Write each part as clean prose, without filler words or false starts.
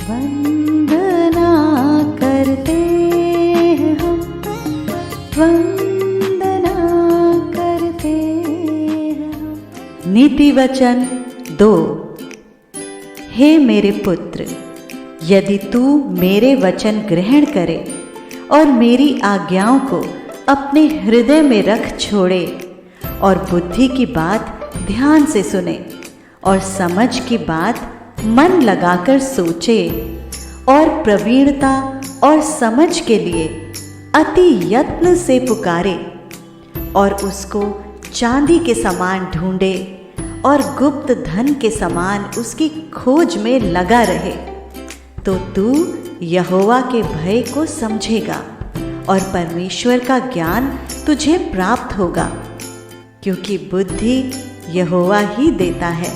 वंदना करते हैं हम, वंदना करते हैं हम। नीति वचन 2। हे मेरे पुत्र, यदि तू मेरे वचन ग्रहण करे और मेरी आज्ञाओं को अपने हृदय में रख छोड़े और बुद्धि की बात ध्यान से सुने और समझ की बात मन लगाकर सोचे और प्रवीणता और समझ के लिए अति यत्न से पुकारे और उसको चांदी के समान ढूंढे और गुप्त धन के समान उसकी खोज में लगा रहे, तो तू यहोवा के भय को समझेगा और परमेश्वर का ज्ञान तुझे प्राप्त होगा, क्योंकि बुद्धि यहोवा ही देता है।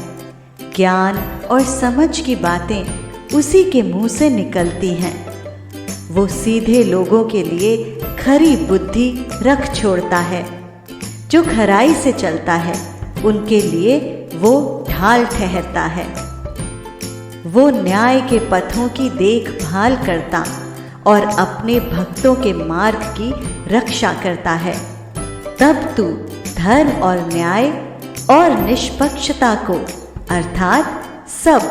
ज्ञान और समझ की बातें उसी के मुंह से निकलती हैं। वो सीधे लोगों के लिए खरी बुद्धि रख छोड़ता है। जो खराई से चलता है उनके लिए वो ढाल ठहरता है। वो न्याय के पथों की देखभाल करता और अपने भक्तों के मार्ग की रक्षा करता है। तब तू धर्म और न्याय और निष्पक्षता को अर्थात सब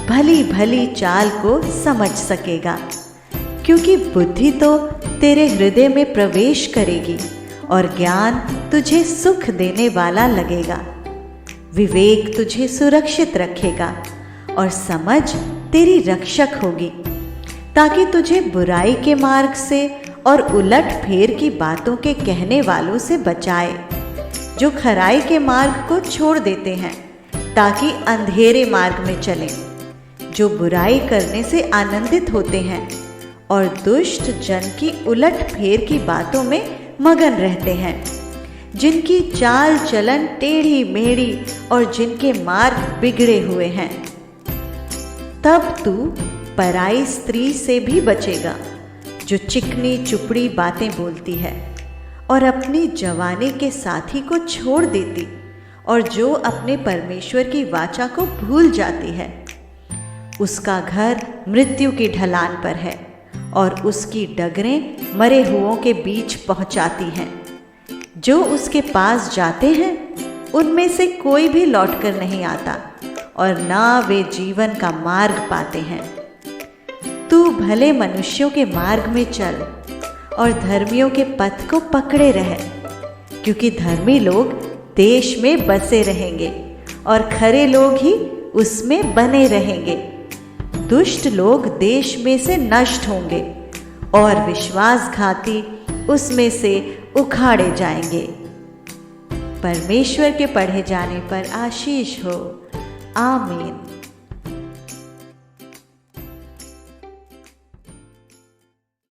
भली भली चाल को समझ सकेगा, क्योंकि बुद्धि तो तेरे हृदय में प्रवेश करेगी और ज्ञान तुझे सुख देने वाला लगेगा। विवेक तुझे सुरक्षित रखेगा और समझ तेरी रक्षक होगी, ताकि तुझे बुराई के मार्ग से और उलट फेर की बातों के कहने वालों से बचाए, जो खराई के मार्ग को छोड़ देते हैं ताकि अंधेरे मार्ग में चलें, जो बुराई करने से आनंदित होते हैं और दुष्ट जन की उलट फेर की बातों में मगन रहते हैं, जिनकी चाल चलन टेढ़ी मेढ़ी और जिनके मार्ग बिगड़े हुए हैं। तब तू पराई स्त्री से भी बचेगा, जो चिकनी चुपड़ी बातें बोलती है और अपनी जवानी के साथी को छोड़ देती और जो अपने परमेश्वर की वाचा को भूल जाती है। उसका घर मृत्यु की ढलान पर है और उसकी डगरें मरे हुओं के बीच पहुंचाती हैं। जो उसके पास जाते हैं उनमें से कोई भी लौटकर नहीं आता और ना वे जीवन का मार्ग पाते हैं। तू भले मनुष्यों के मार्ग में चल और धर्मियों के पथ को पकड़े रह, क्योंकि धर्मी लोग देश में बसे रहेंगे और खरे लोग ही उसमें बने रहेंगे। दुष्ट लोग देश में से नष्ट होंगे और विश्वासघाती उसमें से उखाड़े जाएंगे। परमेश्वर के पढ़े जाने पर आशीष हो। आमीन।